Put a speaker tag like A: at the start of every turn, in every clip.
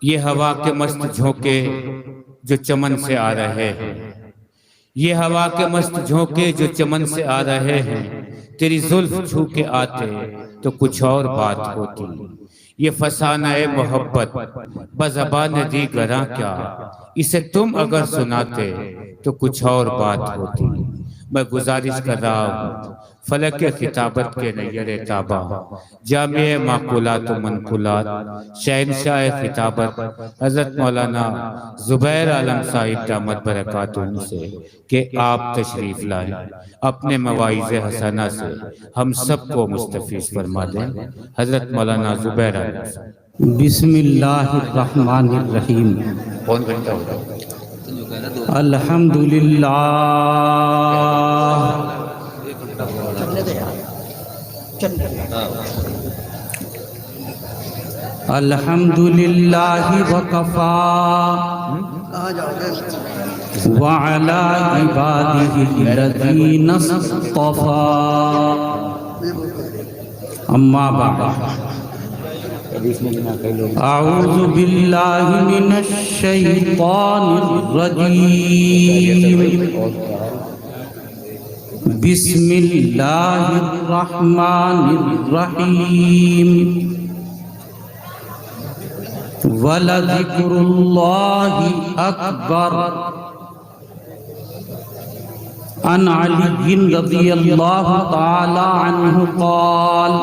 A: ये हवा के मस्त झोंके जो चमन से आ रहे हैं, ये हवा के मस्त झोंके जो चमन से आ रहे हैं, तेरी जुल्फ छू के आते तो कुछ और बात होती। ये फसाना-ए मोहब्बत बज़बान दी गरा क्या, इसे तुम अगर सुनाते तो कुछ और बात होती। मैं गुजारिश कर रहा हूँ फलक के खिताबत के नैयरे ताबा, जामिए माकुलात व मनकुलात, शहंशाह खिताबत हज़रत मौलाना ज़ुबैर आलम साहिब दामत बरकातुहू से कि आप तशरीफ़ लाएं, अपने मवाइज़े हसना से हम सबको मुस्तफ़ीज़ फरमा दें। हज़रत मौलाना ज़ुबैर आलम साहिब।
B: बिस्मिल्लाहिर्रहमानिर्रहीम।
A: कौन घंटा हो रहा है?
B: अल्हम्दुलिल्लाह अल्हम्दुलिल्लाहि वकफा व अला इबादिही लज़ीना इस्तफ़ा। अम्मा बाद, अऊज़ु बिल्लाहि मिनश शैतानिर रजीम। बिस्मिल्लाहिर रहमानिर रहीम। वलज़िक्रुल्लाहि अकबर। अन अली रज़ियल्लाहु तआला अन्हु क़ाल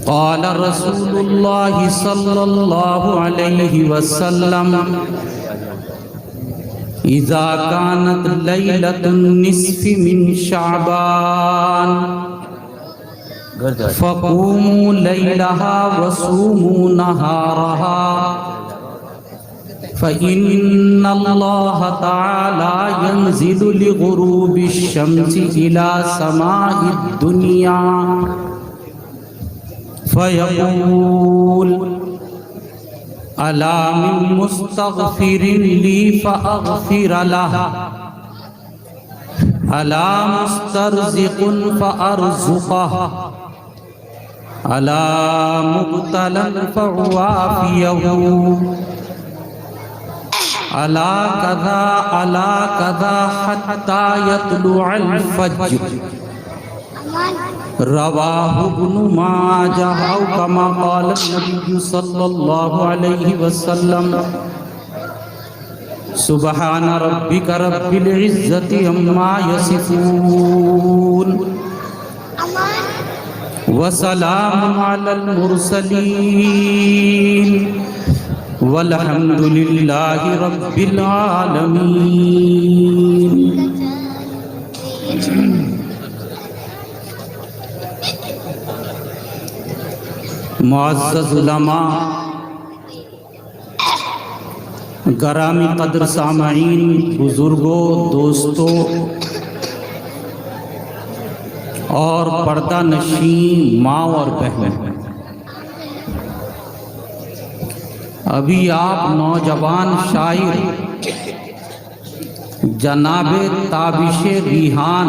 B: क़ाल रसूलुल्लाहि सल्लल्लाहु अलैहि वसल्लम इज़ा कानत लैलतुन निस्फ़ि मिन शाबान फ़क़ूमू लैलहा वसूमू नहारहा फ़इन्नल्लाह तआला यंज़िलु लिग़ुरूबिश शम्सि इला समाइद दुनिया फ़यक़ूल अला मिन मुस्तग़फ़िरिन ली फ़अग़फ़िर लहु, अला मुस्तरज़िक़ुन फ़अरज़ुक़हु, अला मुब्तलन फ़अआफ़ियहु, अला कज़ा हत्ता यत्लुअल फ़ज्र। रवाहु इब्नु माजाह औ कमा क़ाल नबी सल्लल्लाहु अलैहि वसल्लम। सुब्हान रब्बिका रब्बिल इज़्ज़ति अम्मा यसिफून व सलामुन अलल मुरसलीन वल्हम्दुलिल्लाहि रब्बिल आलमीन। मुअज़्ज़ज़ उलमा, गरामी क़द्र सामईन, बुज़ुर्गों, दोस्तों और पर्दा नशीन माँ और बहन, अभी आप नौजवान शायर जनाबे ताबिशे रिहान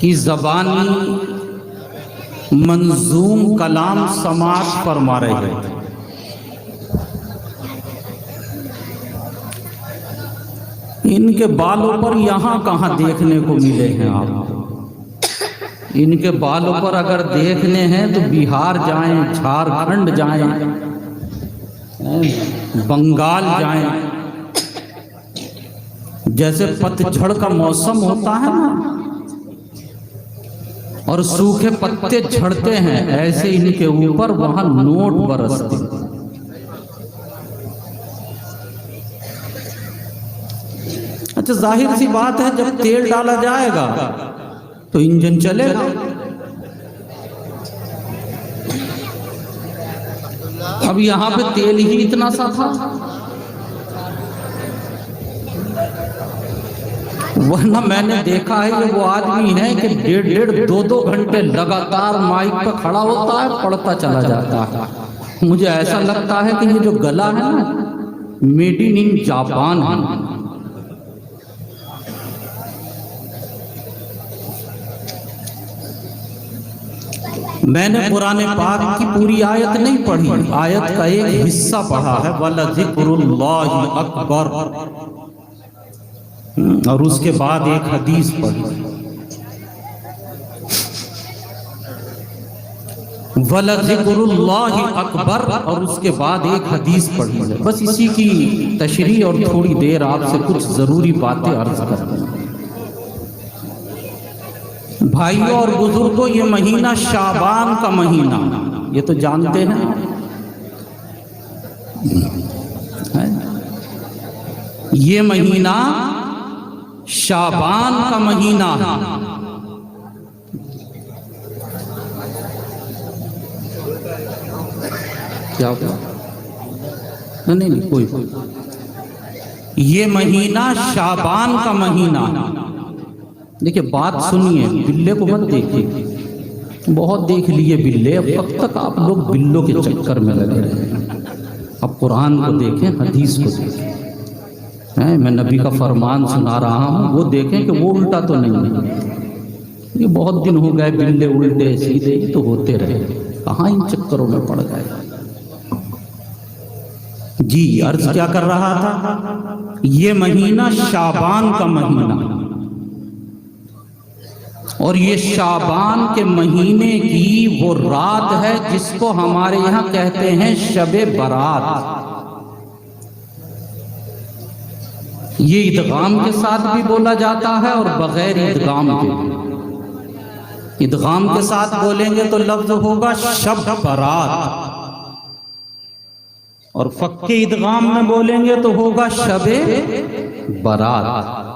B: की ज़बानी मंजूम कलाम समाअत फरमा रहे हैं। इनके बालों पर यहाँ कहाँ देखने को मिले हैं आप? इनके बालों पर अगर देखने हैं तो बिहार जाएं, झारखंड जाएं, बंगाल जाएं। जैसे पतझड़ का मौसम होता है ना और सूखे पत्ते झड़ते हैं, ऐसे इनके ऊपर वहां नोट बरसते। अच्छा, जाहिर सी बात है जब तेल डाला जाएगा तो इंजन चलेगा। अब यहाँ पे तेल ही इतना सा था, वरना मैंने देखा है ये वो आदमी है कि 1.5-2 घंटे लगातार माइक पर खड़ा होता है, पढ़ता चला जाता है। मुझे ऐसा लगता है कि ये जो गला है ना, मेड इन जापान है। मैंने कुरान पाक की पूरी आयत नहीं पढ़ी, आयत का एक हिस्सा पढ़ा है, वला ज़िक्रुल्लाहि अकबर, और उसके बाद एक हदीस पढ़ी, वला ज़िक्रुल्लाहि अकबर, और उसके बाद एक हदीस पढ़ी है। बस इसी की तशरीह और थोड़ी देर आपसे कुछ जरूरी बातें अर्ज करते हैं। भाइयों और बुजुर्गों, ये महीना शाबान का महीना, ये तो जानते हैं, ये महीना शाबान का महीना है। क्या हुआ? नहीं, कोई ये महीना शाबान का महीना है। देखिए, बात सुनिए, बिल्ले को मत देखिए, बहुत देख लिए बिल्ले, अब कब तक आप लोग बिल्लों के चक्कर में लगे रहे? अब कुरान को देखें, हदीस को देखें। मैं नबी का फरमान सुना रहा हूँ, वो देखें कि वो उल्टा तो नहीं है। ये बहुत दिन हो गए बिल्ले उल्टे सीधे तो होते रहे, कहाँ इन चक्करों में पड़ गए। जी, अर्ज क्या कर रहा था? ये महीना शाबान का महीना, और ये शाबान के महीने की वो रात है जिसको हमारे यहाँ कहते हैं शबे बारात। ये इदगाम के साथ भी बोला जाता है और बगैर इदगाम के। इदगाम के साथ बोलेंगे तो लफ्ज होगा शब बारात, और फक्के इदगाम में बोलेंगे तो होगा शबे बारात।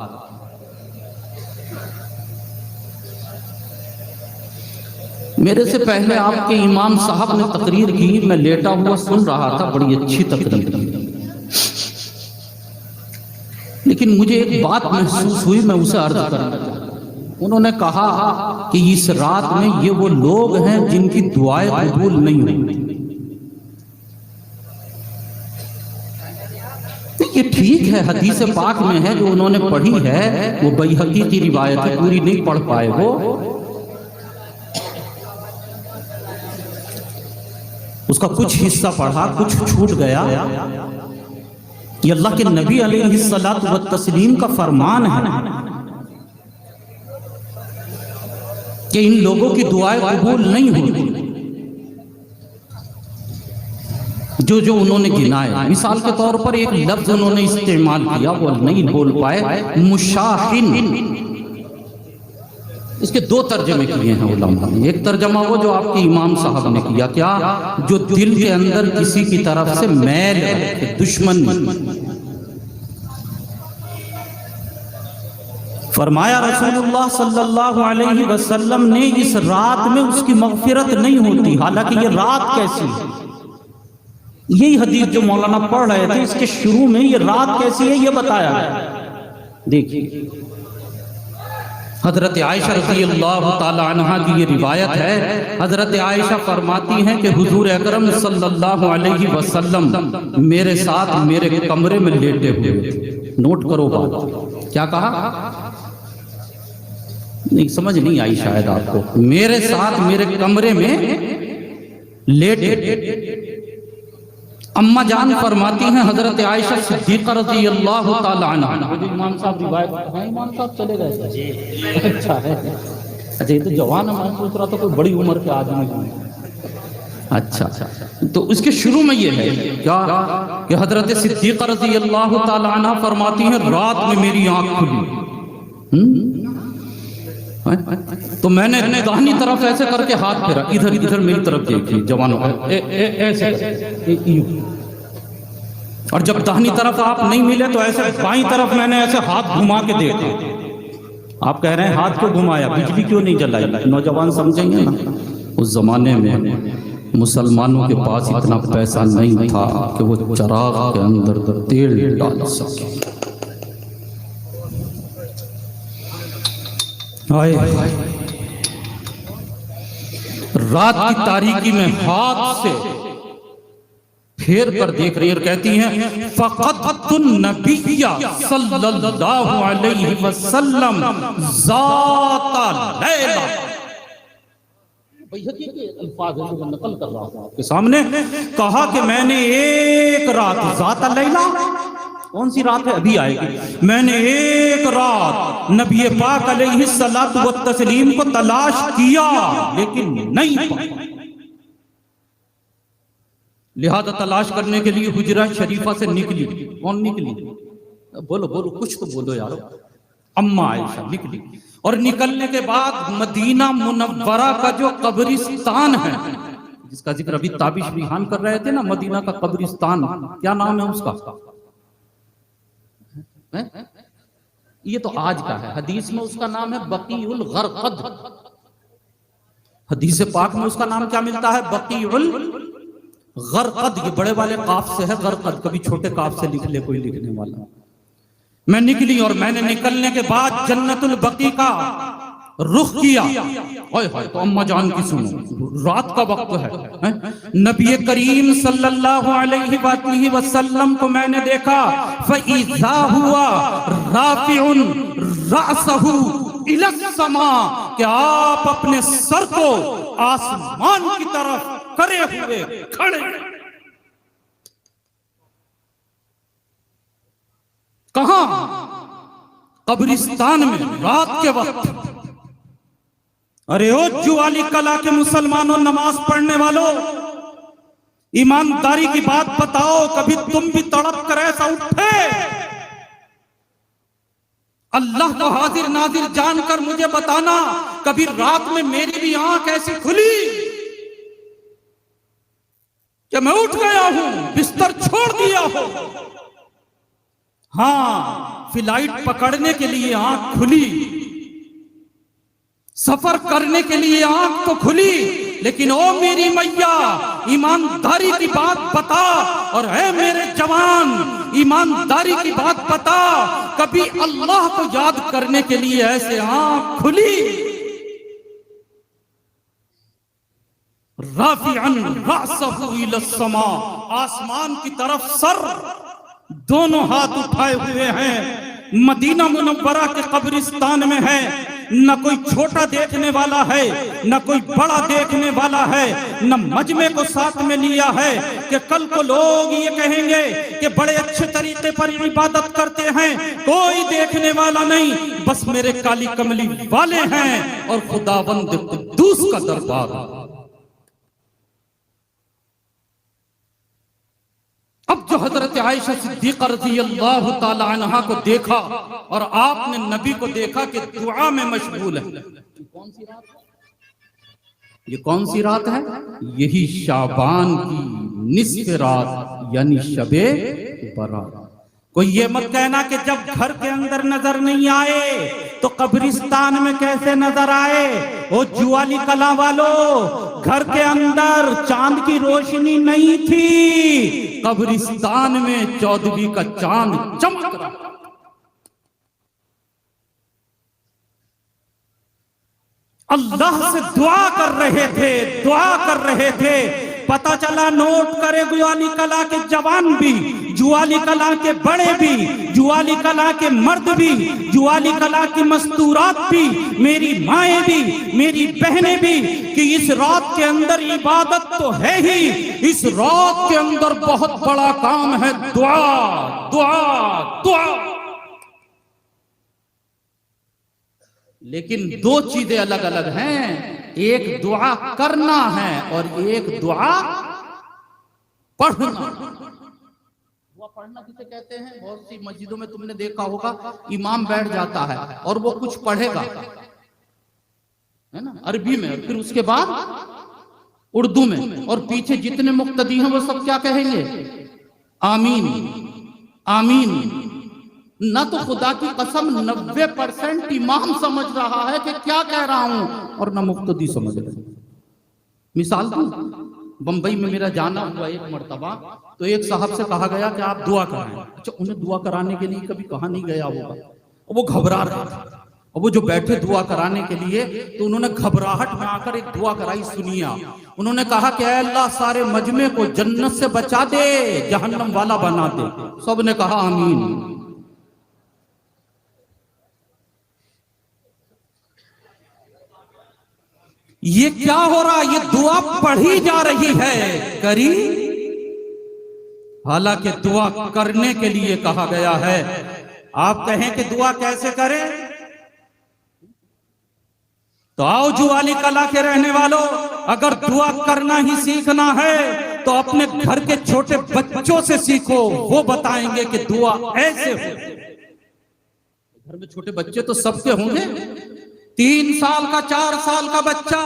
B: मेरे से पहले आपके इमाम साहब ने तकरीर की, मैं लेटा हुआ सुन रहा था, बड़ी अच्छी तकरीर की, लेकिन मुझे एक बात महसूस हुई, मैं उसे अर्ज करना चाहता। उन्होंने कहा कि इस रात में ये वो लोग हैं जिनकी दुआएं कबूल नहीं हुई। ये ठीक है, हदीस पाक में है, जो उन्होंने पढ़ी है वो बैहक़ी की रिवायत है, पूरी नहीं पढ़ पाए वो। उसका कुछ हिस्सा पढ़ा, कुछ छूट गया। ये अल्लाह के नबी अलैहिस्सलातु व तस्लीम का फरमान है कि इन लोगों की दुआएं कबूल नहीं हुई। जो उन्होंने गिनाए, मिसाल के तौर पर एक लफ्ज उन्होंने इस्तेमाल किया, वो नहीं बोल पाए, मुशाहिन। इसके दो तर्जमे किए हैं उलमा ने। एक तर्जमा वो जो आपके इमाम साहब ने किया, क्या? जो दिल के अंदर किसी की तरफ से मैल, दुश्मन। फरमाया रसूलुल्लाह सल्लल्लाहु अलैहि वसल्लम ने, इस रात में उसकी मग़फ़िरत नहीं होती। हालांकि ये रात कैसी है, यही हदीस जो मौलाना पढ़ रहे थे, इसके शुरू में ये रात कैसी है ये बताया है। देखिए, हजरत आयशा रज़ियल्लाहु ताला अन्हा की ये रिवायत है। हजरत आयशा फरमाती हैं कि हुजूर अकरम सल्लल्लाहु अलैहि वसल्लम मेरे साथ मेरे कमरे में लेटे हुए थे। नोट करो बात, क्या कहा? नहीं समझ नहीं आई शायद आपको। मेरे साथ मेरे कमरे में लेटे। अम्मा जान फरमाती हैं हजरत आयशा सिद्दीक़ा रज़ियल्लाहु ताला अन्हा। इमाम साहब रिवायत है, इमाम साहब चले गए। अच्छा है, अच्छा, ये तो जवान है, मैं सोच रहा था कोई बड़ी उम्र के आदमी है। अच्छा, तो उसके शुरू में ये है क्या कि हजरत सिद्दीक़ा रज़ियल्लाहु ताला अन्हा फरमाती हैं, रात में मेरी आंख खुली, तो मैंने दाहिनी तरफ ऐसे करके हाथ फेरा, इधर इधर मेरी तरफ देखी जवानों, ऐसे, और जब दाहिनी तरफ आप नहीं मिले तो ऐसे बाईं तरफ मैंने ऐसे हाथ घुमा के देखा। आप कह रहे हैं हाथ क्यों घुमाया, बिजली क्यों नहीं जलाई? नौजवान समझेंगे ना, उस जमाने में मुसलमानों के पास इतना पैसा नहीं था कि वो चराग के अंदर तेल डाल सके। रात की तारीकी में हाथ से फेर कर देख रही और कहती हैं, फ़क़द्तुन नबिय्या सल्लल्लाहु अलैहि वसल्लम ज़ाता लैला। बैहकी के अल्फाज है जो मैं नकल कर रहा हूं आपके सामने। कहा कि मैंने एक रात ज़ात लैला, कौन सी रात है अभी आएगी, मैंने एक रात नबी पाक अलैहिस्सलातु व तस्लीम को तलाश किया लेकिन नहीं पाया। लिहाजा तलाश करने के लिए हुजरा शरीफा से निकली। कौन निकली? बोलो बोलो, कुछ तो बोलो यारो। अम्मा आयशा निकली और निकलने के बाद मदीना मुनव्वरा का जो कब्रिस्तान है, जिसका जिक्र अभी ताबिश बिहान कर रहे थे ना, मदीना का कब्रिस्तान, क्या नाम है उसका? है? ये तो आज का है, हदीस में उसका नाम है बकीउल गरकद। हदीस पाक में उसका नाम क्या मिलता है? बकीउल गरकद। ये बड़े वाले काफ से है गरकद, कभी छोटे काफ से लिख ले कोई लिखने वाला। मैं निकली और मैंने निकलने के बाद जन्नतुल बकी का रुख किया। ओए हाय, तो अम्मा जान की सुनो, रात का वक्त है? नबी करीम सल्लल्लाहु अलैहि वसल्लम को मैंने देखा, फइज़ा हुआ राफिउन रासहु इला समा, कि आप अपने सर को आसमान की तरफ करे हुए खड़े। कहां? कब्रिस्तान में, रात के वक्त। अरे ओ जुवाली कला के मुसलमानों, नमाज पढ़ने वालों, ईमानदारी की बात बताओ, कभी तुम भी तड़प कर ऐसा उठे? अल्लाह को हाजिर नाजिर जानकर मुझे बताना, कभी रात में मेरी भी आंख ऐसी खुली कि मैं उठ गया हूं, बिस्तर छोड़ दिया हो? हाँ, फ्लाइट पकड़ने के लिए आंख खुली, सफर करने के लिए आंख तो खुली, लेकिन ओ मेरी मैया, ईमानदारी की बात बता। और है मेरे जवान, ईमानदारी की बात बता, कभी अल्लाह को याद करने के लिए ऐसे आंख खुली? राफिअन रासहु इला समा, आसमान की तरफ सर दोनों हाथ उठाए हुए हैं। मदीना मुनव्वरा के कब्रिस्तान में है, न कोई छोटा देखने वाला है, न कोई बड़ा देखने वाला है, न मजमे को साथ में लिया है कि कल को लोग ये कहेंगे कि बड़े अच्छे तरीके पर इबादत करते हैं। कोई देखने वाला नहीं, बस मेरे काली कमली वाले हैं और खुदावंद कुद्दूस का दरबार। अब जो हजरत आयशा सिद्दीक़ा रज़ियल्लाहु ताला अन्हा को देखा और आपने नबी को देखा कि दुआ में मशगूल है। कौन सी रात है? ये कौन सी रात है? यही शाबान की निस्फ़ रात, यानी शबे बरात। कोई ये मत कहना कि जब घर के अंदर नजर नहीं आए तो कब्रिस्तान में कैसे नजर आए। ओ जुवाली कला वालों, घर के अंदर चांद की रोशनी नहीं थी, कब्रिस्तान में 14वीं का चांद चमक रहा। अल्लाह से दुआ कर रहे थे, दुआ कर रहे थे। पता चला, नोट करे, जुवाली कला के जवान भी, जुवाली कला के बड़े भी, जुवाली कला के मर्द भी, जुवाली कला की मस्तूरात भी, मेरी माएँ भी, मेरी बहनें भी, कि इस रात के अंदर इबादत तो है ही, इस रात के अंदर बहुत बड़ा काम है, दुआ दुआ दुआ। लेकिन दो चीजें अलग अलग हैं, एक दुआ करना है और एक दुआ पढ़ना। दुआ पढ़ना किसे कहते हैं? बहुत सी मस्जिदों में तुमने देखा होगा, इमाम बैठ जाता है और वो कुछ पढ़ेगा, है ना, अरबी में, फिर उसके बाद उर्दू में, और पीछे जितने मुक्तदी हैं वो सब क्या कहेंगे? आमीन आमीन। ना तो खुदा की कसम 90% इमाम समझ रहा है कि क्या कह रहा हूं, और ना मुक्तदी समझ रहे। मिसाल दूं, बंबई में मेरा जाना हुआ एक मर्तबा, तो एक साहब से कहा गया कि आप दुआ कराएं। अच्छा, उन्हें दुआ कराने के लिए कभी कहा नहीं गया होगा, वो घबरा रहे थे। और वो जो बैठे दुआ कराने के लिए, तो उन्होंने घबराहट में आकर एक दुआ कराई। सुनिया, उन्होंने कहा कि अल्लाह सारे मजमे को जन्नत से बचा दे, जहन्नम वाला बना दे। सब ने कहा आमीन। ये क्या हो रहा, ये दुआ पढ़ी जा रही है, करी। हालांकि दुआ करने के लिए कहा गया है। आप कहें कि दुआ कैसे करें, तो आओ जुवाली कला के रहने वालों, अगर दुआ करना ही सीखना है तो अपने घर के छोटे बच्चों से सीखो, वो बताएंगे कि दुआ ऐसे हो। घर में छोटे बच्चे तो सबके होंगे, 3 साल का 4 साल का बच्चा,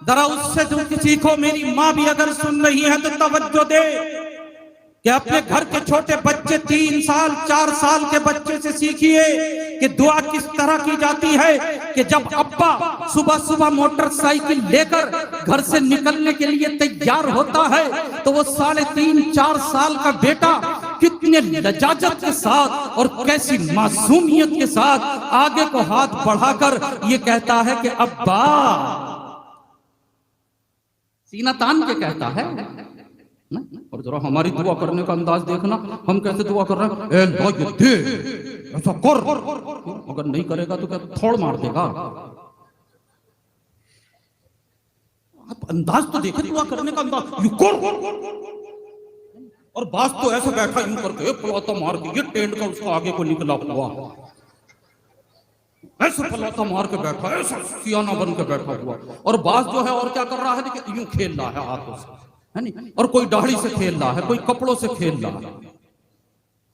B: जरा उससे तुम सीखो। मेरी माँ भी अगर सुन रही है तो तवज्जो दे कि अपने घर के छोटे बच्चे 3 साल 4 साल के बच्चे से सीखिए कि दुआ किस तरह की जाती है। कि जब अब्बा सुबह सुबह मोटरसाइकिल लेकर घर से निकलने के लिए तैयार होता है तो वो 3.5-4 साल का बेटा कितने लजाजत के साथ और कैसी मासूमियत के साथ आगे को हाथ बढ़ाकर ये कहता है कि अब्बा, सीना तान के कहता है। और जरा हमारी दुआ करने का अंदाज देखना, हम कैसे दुआ कर रहे हैं, ए अल्लाह ये दे, ऐसा कर। अगर नहीं करेगा तो क्या थोड़ मार देगा। आप अंदाज तो देखें दुआ करने का अंदाज, यू कर। और बास तो ऐसे बैठा यूं करके पलौता मार के, ये टेंट का उसका आगे को निकला हुआ, ऐसे पलौता मार के बैठा, ऐसा सियाना बन के बैठा हुआ। और बास जो है और क्या कर रहा है कि यूं खेल रहा है हाथों से, है नहीं, और कोई दाढ़ी से खेल रहा है, कोई कपड़ों से खेल रहा है।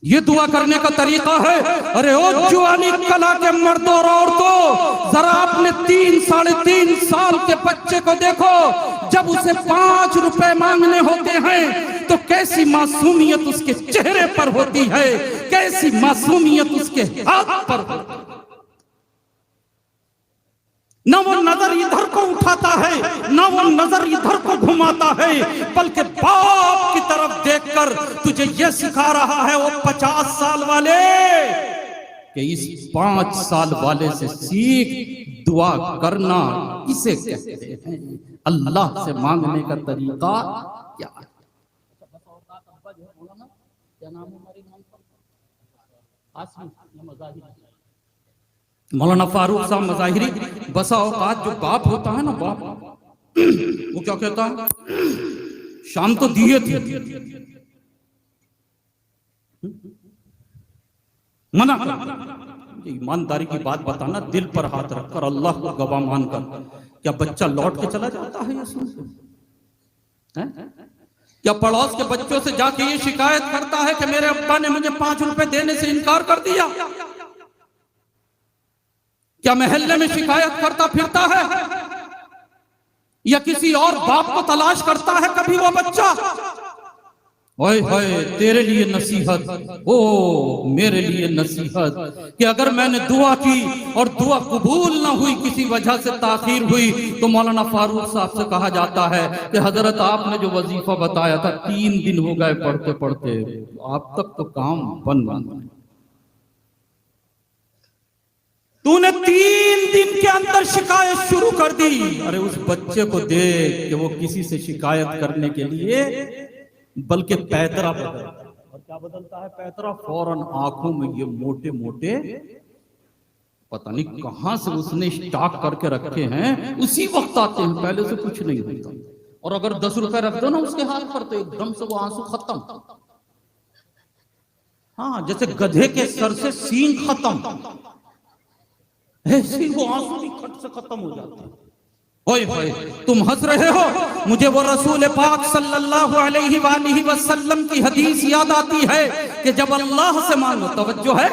B: ये दुआ करने का तरीका है। अरे ओ जुवानी कला के मर्दों और औरतों, जरा अपने 3-3.5 साल के बच्चे को देखो, जब उसे 5 रुपए मांगने होते हैं तो कैसी मासूमियत उसके चेहरे पर होती है, कैसी मासूमियत उसके हाथ पर होती है। न वो नजर इधर को उठाता है, न वो नजर इधर को घुमाता है, बल्कि बाप की तरफ देखकर तुझे ये सिखा रहा है वो 50 साल वाले कि इस 5 साल वाले से सीख, दुआ करना किसे कहते हैं, अल्लाह से मांगने का तरीका क्या है। क्या नाम है हमारे मौलाना फारूक साहब मज़ाहिरी, बसा औकात जो बाप होता है ना, बाप वो क्या कहता है, शाम तो दिए थे, मना कर। ईमानदारी की बात बताना, दिल पर हाथ रखकर, अल्लाह को गवाह मानकर, क्या बच्चा लौट के चला जाता है ये सुनकर? क्या पड़ोस के बच्चों से जाके ये शिकायत करता है कि मेरे अब्बा ने मुझे 5 रुपए देने से इनकार कर दिया? क्या मोहल्ले में शिकायत करता फिरता है, या किसी और बाप को तलाश करता है कभी वो बच्चा? ओए होए, तेरे लिए नसीहत, ओ मेरे लिए नसीहत, कि अगर मैंने दुआ की और दुआ कबूल ना हुई, किसी वजह से ताखीर हुई, तो मौलाना फारूक साहब से कहा जाता है कि हजरत आपने जो वजीफा बताया था 3 दिन हो गए पढ़ते पढ़ते, आप तक तो काम बन तूने 3 दिन के अंदर शिकायत शुरू कर दी। अरे उस बच्चे को देख कि वो किसी से शिकायत करने के लिए बल्कि पैतरा बदलता है। और क्या बदलता है पैतरा? फौरन आंखों में ये मोटे मोटे, पता नहीं कहां से उसने स्टॉक करके रखे हैं, उसी वक्त आते हैं, पहले से कुछ नहीं होता। और अगर 10 रुपए रख दो ना उसके हाथ पर तो एकदम से वो आंसू खत्म। हाँ, जैसे गधे के सर से सींग खत्म, ऐसे वो आंसू भी खट से खत्म हो जाते हैं। ओए होए, तुम हंस रहे हो, मुझे वो रसूल पाक सल्लल्लाहु अलैहि वसल्लम की हदीस याद आती है कि जब अल्लाह से मांगो, तवज्जो है,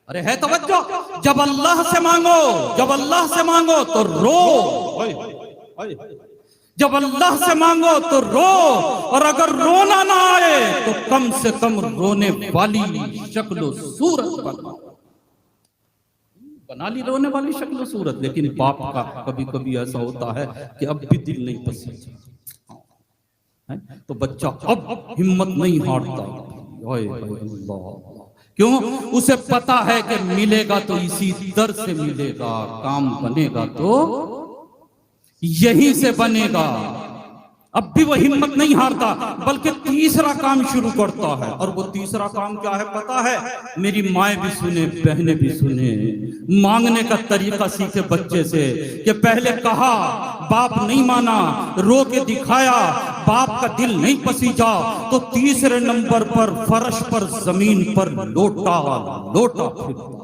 B: अरे है तवज्जो, जब अल्लाह से मांगो, जब अल्लाह से मांगो तो रो, जब अल्लाह से मांगो तो रो, और अगर रोना ना आए तो कम से कम रोने वाली शक्ल सूरत बना ली, रोने वाली शक्ल सूरत। लेकिन बाप का कभी कभी ऐसा होता है कि अब भी दिल नहीं पसीजता, तो बच्चा अब हिम्मत नहीं हारता। क्यों? उसे पता है कि मिलेगा तो इसी दर से मिलेगा, काम बनेगा तो यहीं से बनेगा। अब भी वो हिम्मत नहीं हारता, बल्कि तीसरा काम शुरू करता है। और वो तीसरा काम क्या है पता है? मेरी माएँ भी सुने, बहनें भी सुने। मांगने का तरीका सीखे बच्चे से, कि पहले कहा, बाप नहीं माना, रो के दिखाया, बाप का दिल नहीं पसीजा, तो तीसरे नंबर पर फर्श पर, जमीन पर लोटा लोटा फिरता।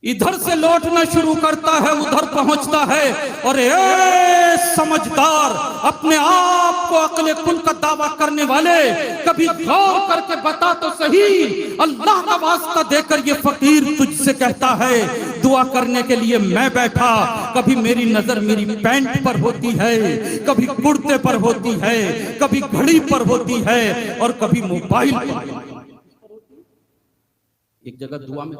B: इधर से लौटना शुरू करता है, उधर पहुंचता है। और ए समझदार, अपने आप को अक्ल कुल का दावा करने वाले, कभी गौर करके बता तो सही, अल्लाह का वास्ता देकर ये फकीर तुझसे कहता है, दुआ करने के लिए मैं बैठा, कभी मेरी नजर मेरी पैंट पर होती है, कभी कुर्ते पर होती है, कभी घड़ी पर होती है, और कभी मोबाइल पर। एक जगह दुआ में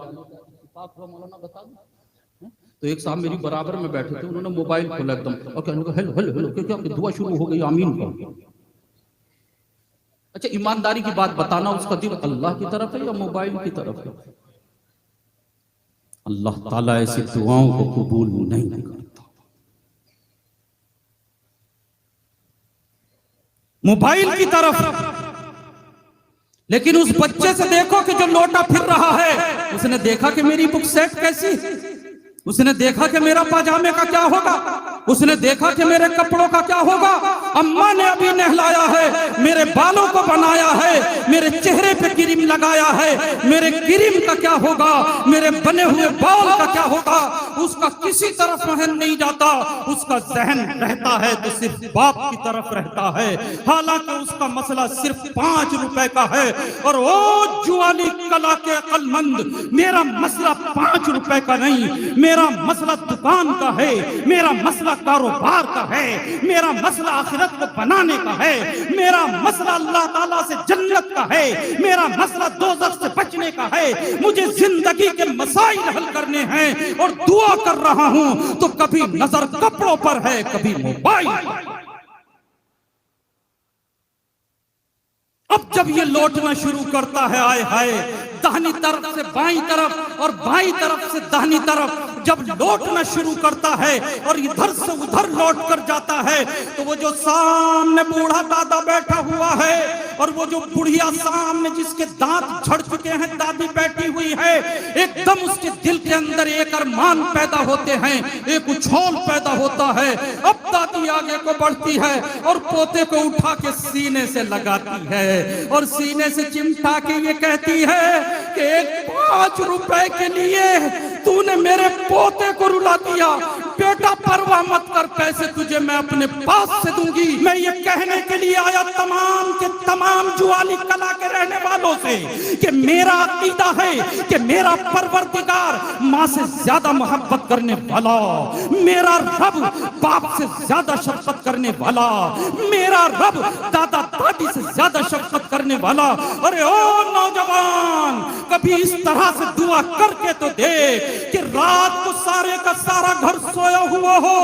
B: मौलाना बता दूं, तो एक साहब मेरी बराबर में बैठे थे, उन्होंने मोबाइल खोला एकदम और कहने लगा, हेलो हेलो हेलो, क्या दुआ शुरू हो गई, आमीन कहो। अच्छा, ईमानदारी की बात बताना, उसका दिल अल्लाह की तरफ है या मोबाइल की तरफ है? अल्लाह ताला ऐसी दुआओं को कबूल नहीं करता। मोबाइल की तरफ। लेकिन उस बच्चे से देखो कि जो लोटा फिर रहा है, उसने देखा कि मेरी बुक सेट कैसी, उसने देखा कि मेरा पाजामे का क्या होगा, उसने देखा कि मेरे कपड़ों का क्या होगा। अम्मा ने अभी नहलाया है, मेरे बालों को बनाया है, मेरे चेहरे पे क्रीम लगाया है, मेरे क्रीम का क्या होगा, मेरे बने हुए बाल का क्या होगा। उसका किसी तरफ जहन नहीं जाता, उसका जहन रहता है तो सिर्फ बाप की तरफ रहता है। हालांकि उसका मसला सिर्फ 5 रुपए का है। और ओ जुआली कला के अक्लमंद, मेरा मसला 5 रुपए का नहीं, मेरा मसला दुकान का है, मेरा मसला कारोबार का है, मेरा मसला आखिरत को बनाने का है, मेरा मसला अल्लाह ताला से जन्नत का है, मेरा मसला दोज़ख से बचने का है। मुझे जिंदगी के मसाइल हल करने हैं और दुआ कर रहा हूं तो कभी नजर कपड़ों पर है, कभी मोबाइल। अब जब ये लौटना शुरू करता है, आए हाय, दाहिनी तरफ से बाईं तरफ और बाईं तरफ से दाहिनी तरफ जब लौटना शुरू करता है और इधर से उधर लौट कर जाता है, तो वो जो सामने बूढ़ा दादा बैठा हुआ है और वो जो बुढ़िया सामने जिसके दांत झड़ चुके हैं दादी बैठी हुई है, एकदम उसके दिल के अंदर एक अरमान पैदा होते हैं, एक उछाल पैदा होता है। अब दादी आगे को बढ़ती है और पोते को उठा के सीने से लगाती है और सीने से चिमटा के ये कहती है कि 5 रुपए के लिए तूने मेरे पोते को रुला दिया। बेटा परवाह मत कर, पैसे तुझे मैं अपने पास से दूंगी। मैं ये कहने के लिए आया तमाम के तमाम जुआली कला के रहने वालों से कि मेरा अकीदा है कि मेरा परवरदिगार माँ से ज्यादा मोहब्बत करने वाला, मेरा रब बाप से ज्यादा शफकत करने वाला, मेरा रब दादा दादी से ज्यादा शफकत करने वाला। अरे ओ नौजवान, कभी इस तरह से दुआ करके तो देख कि रात को सारे का सारा घर सोया हुआ हो,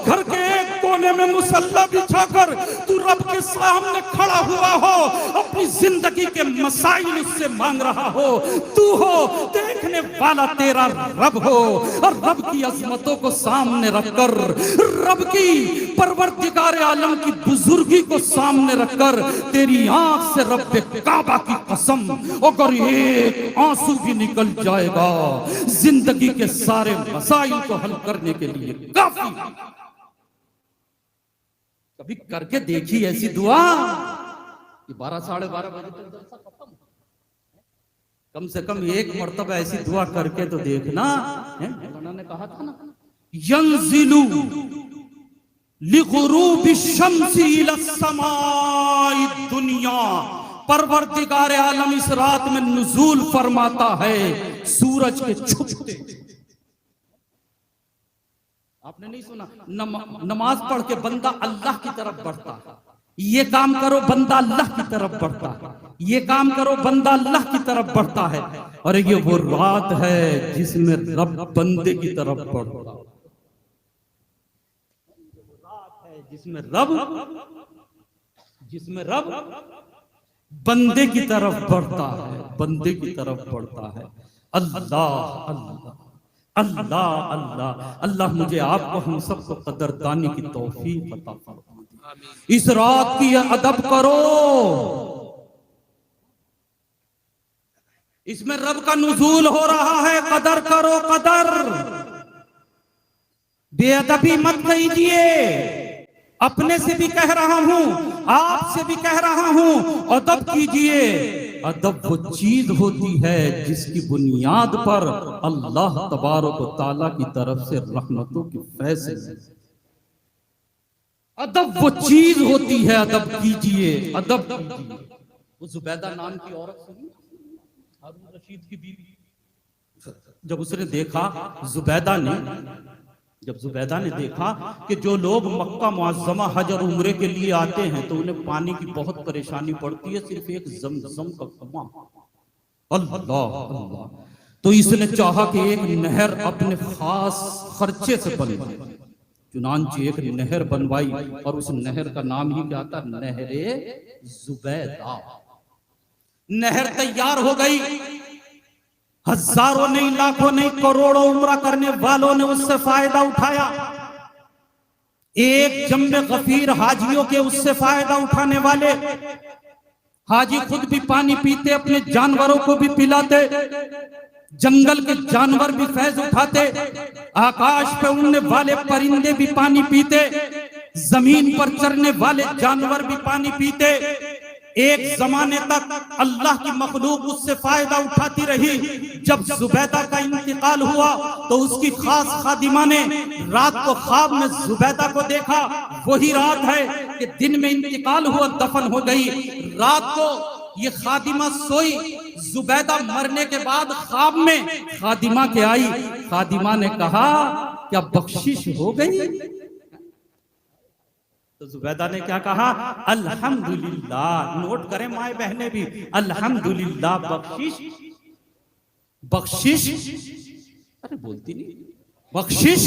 B: घर के एक कोने में मुसल्ला बिछाकर तू रब के सामने खड़ा हुआ हो, अपनी जिंदगी के मसाइल उससे मांग रहा हो, तू हो देखने वाला तेरा रब हो। और रब की अजमतों को सामने रखकर, रब की परवरदिगार आलम की बुजुर्गी को सामने रखकर, तेरी आंख से रब काबा की कसम अगर एक आंसू भी निकल जाएगा, जिंदगी के सारे मसाइल को हल करने के लिए काफी। कभी करके देखी ऐसी दुआ कि 12 साढ़े 12 बजे तक जलसा खत्म। कम से कम एक मर्तबा ऐसी दुआ करके तो देखना। मौलाना ने कहा था ना, यंजिलु लिगुरूबि शम्सी इला समाई दुनिया, परवरदिगार आलम इस रात में नुज़ूल फरमाता है सूरज के छुपते। आपने नहीं सुना? नमाज पढ़ के बंदा अल्लाह की तरफ बढ़ता है, ये काम करो बंदा अल्लाह की तरफ बढ़ता है, ये काम करो बंदा अल्लाह की तरफ बढ़ता है। और ये वो रात है जिसमें रब बंदे की तरफ बढ़ता है, जिसमें रब बंदे की तरफ बढ़ता है, बंदे की तरफ बढ़ता है। अल्लाह अल्लाह, अल्लाह अल्लाह अल्लाह मुझे आपको हम सबको कदरदानी की तौफीक अता फरमा। इस रात की अदब करो, इसमें रब का नुज़ूल हो रहा है, कदर करो कदर। बेअदबी मत कीजिए, अपने से भी कह रहा हूं, आपसे भी कह रहा हूं, अदब कीजिए। अदब वो चीज होती है जिसकी बुनियाद पर अल्लाह तबारक व तआला की तरफ से रहमतों की फैसले। अदब वो चीज होती है, अदब कीजिए, अदब कीजिए। वो जुबैदा नाम की औरत सुनी, हारून रशीद की बीवी, जब उसने देखा जब जुबैदा ने देखा कि जो लोग मक्का मुअज़्ज़मा हज और उम्रे के लिए आते हैं तो उन्हें पानी की बहुत परेशानी पड़ती है, सिर्फ एक ज़मज़म का कुआं। अल्लाह अल्लाह, तो इसने चाहा कि एक नहर अपने खास खर्चे से बनवाए। चुनांचे एक नहर बनवाई और उस नहर का नाम ही क्या था? नहरे जुबैदा। नहर तैयार हो गई, हजारों नहीं, लाखों नहीं, करोड़ों उम्रा करने वालों ने उससे फायदा उठाया। एक जम्मे गफीर हाजियों के उससे फायदा उठाने वाले हाजी खुद भी पानी पीते, अपने जानवरों को भी पिलाते, जंगल के जानवर भी फैज उठाते, आकाश पे उड़ने वाले परिंदे भी पानी पीते, जमीन पर चरने वाले जानवर भी पानी पीते। एक जमाने तक अल्लाह की मखलूक उससे फायदा उठाती रही। जब जुबैदा का इंतकाल हुआ तो उसकी खास खादिमा ने रात को ख्वाब में जुबैदा को देखा। वही रात है कि दिन में इंतकाल हुआ, दफन हो गई। रात को ये खादिमा सोई, जुबैदा मरने के बाद ख्वाब में खादिमा के आई। खादिमा ने कहा क्या बख्शिश हो गई? तो जुबैदा ने क्या कहा? अल्हम्दुलिल्लाह। नोट करें माए बहने भी, अल्हम्दुलिल्लाह, बख्शिश बख्शिश, अरे बोलती नहीं, बख्शिश।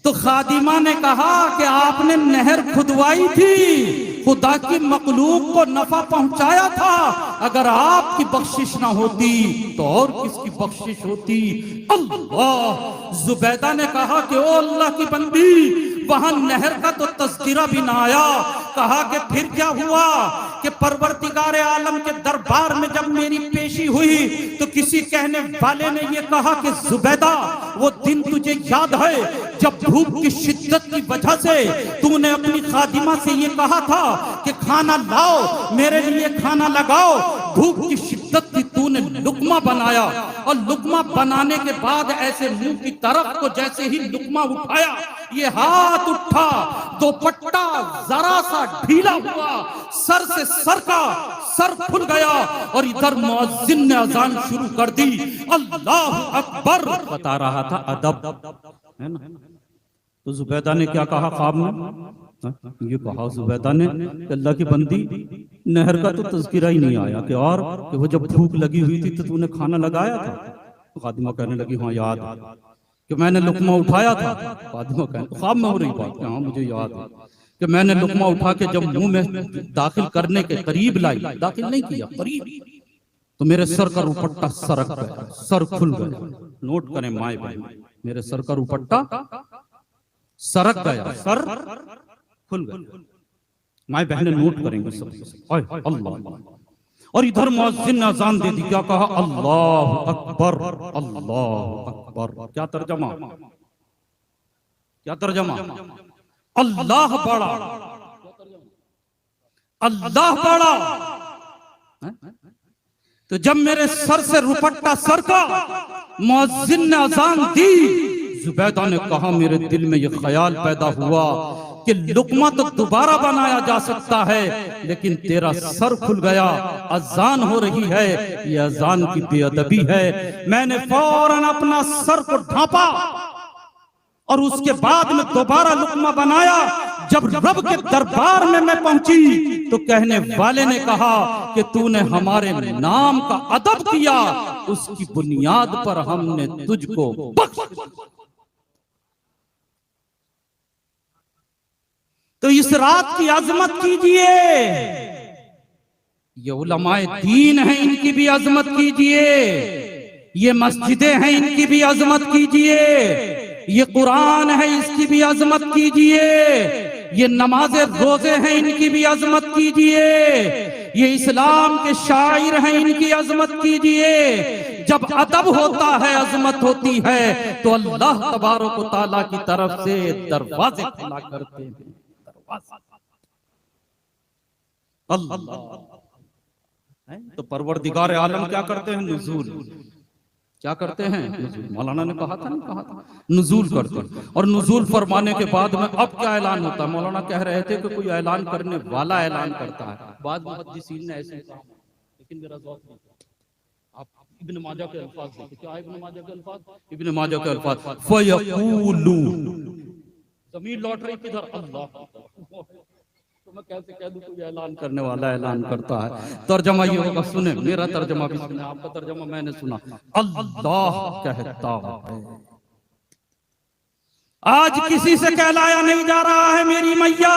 B: तो खादिमा ने कहा कि आपने नहर खुदवाई थी, खुदा की मखलूक को नफा पहुंचाया था। अगर आपकी बख्शिश ना होती तो और किसकी बख्शिश होती? अल्लाह। जुबैदा ने कहा कि ओ अल्लाह की बंदी, वहां नहर का तो तज़किरा भी ना आया। कहा कि फिर क्या हुआ कि परवरदिगार आलम के दरबार में जब मेरी पेशी हुई तो किसी कहने वाले ने यह कहा कि जुबैदा, वो दिन तुझे याद है जब धूप की शिद्दत की वजह से तूने अपनी खादिमा से ये कहा था कि खाना लाओ, मेरे लिए खाना लगाओ। धूप की शिद्दत की तूने लुकमा बनाया और लुकमा बनाने के बाद ऐसे मुंह की तरफ को जैसे ही लुकमा उठाया, ये हाथ उठा, दुपट्टा जरा सा ढीला हुआ, सर से सर का सर खुल गया और इधर मुअज्जिन ने अजान शुरू कर दी। अल्लाह अकबर बता रहा था, अदब है ना। तो जुबैदा ने क्या कहा ख्वाब में? ये कहा जुबैदा ने कि अल्लाह की बंदी, नहर का तो तज़किरा ही नहीं आया कि और कि वो जब भूख लगी हुई थी तो तूने खाना लगाया था। तो खादिमा कहने लगी हाँ याद कि मैंने लुकमा उठाया था। खादिमा कहने, ख्वाब में हो रही बात, हाँ मुझे याद है कि मैंने लुकमा उठा के जब मुंह में दाखिल करने के करीब लाई, दाखिल नहीं किया, करीब, तो मेरे सर का दुपट्टा सरक गया, सर खुल गया। नोट करें माए बहन, मेरे सर का दुपट्टा सरक गया, सर खुल गया। माए बहने नोट करेंगे सब। अल्लाह। और इधर मुअज्जिन ने अजान दे दी, क्या कहा? अल्लाह अकबर, अल्लाह अकबर। क्या तर्जमा? क्या तर्जमा? अल्लाह बड़ा, अल्लाह बड़ा। तो जब मेरे सर से दुपट्टा सरका, मुअज्जिन ने अजान दी, जुबैदा ने कहा मेरे दिल में यह ख्याल पैदा हुआ कि लुकमा तो दोबारा बनाया जा सकता है, लेकिन तेरा सर खुल गया, अजान हो रही है, यह अजान की बेअदबी है। मैंने फौरन अपना सर को ढांपा और उसके बाद में दोबारा लुकमा बनाया। जब रब के दरबार में मैं पहुंची तो कहने वाले ने कहा कि तूने हमारे नाम का अदब किया, उसकी बुनियाद पर हमने तुझको बख्श। तो इस रात की अजमत कीजिए, ये उलमाए दीन है, इनकी भी अजमत कीजिए। ये मस्जिदें हैं, इनकी भी अजमत कीजिए। ये कुरान है, इसकी भी अजमत कीजिए। ये नमाज़े रोजे हैं, इनकी भी अजमत कीजिए। ये इस्लाम के शायर हैं, इनकी अजमत कीजिए। जब अदब होता है, अजमत होती है, तो अल्लाह तबारक व तआला की तरफ से दरवाजे खुला करते हैं। अल्लाह तो परवरदिगार आलम क्या करते हैं? नुज़ूल। क्या करते हैं? मौलाना ने कहा था, नहीं कहा था, नुज़ूल करते हैं। और नुज़ूल फरमाने के बाद में अब क्या ऐलान होता है? मौलाना कह रहे थे कि कोई ऐलान करने वाला ऐलान करता है, बाद मुहद्दिसीन ने ऐसे कहा, लेकिन मेरा ज़ौक़ नहीं। आप इब्न माजा के अल्फाज देखिए, क्या है इब्न माजा के अल्फाज? इब्न माजा के अल्फाज, फयक़ूलू, ज़मीन लौट रही किधर? अल्लाह। तो मैं कैसे कह दूं कोई ऐलान करने वाला ऐलान करता है? तर्जमा ये होगा, सुने मेरा तर्जमा भी सुने, आपका तर्जमा मैंने सुना। अल्लाह कहता है। आज किसी से कहलाया नहीं जा रहा है मेरी मैया।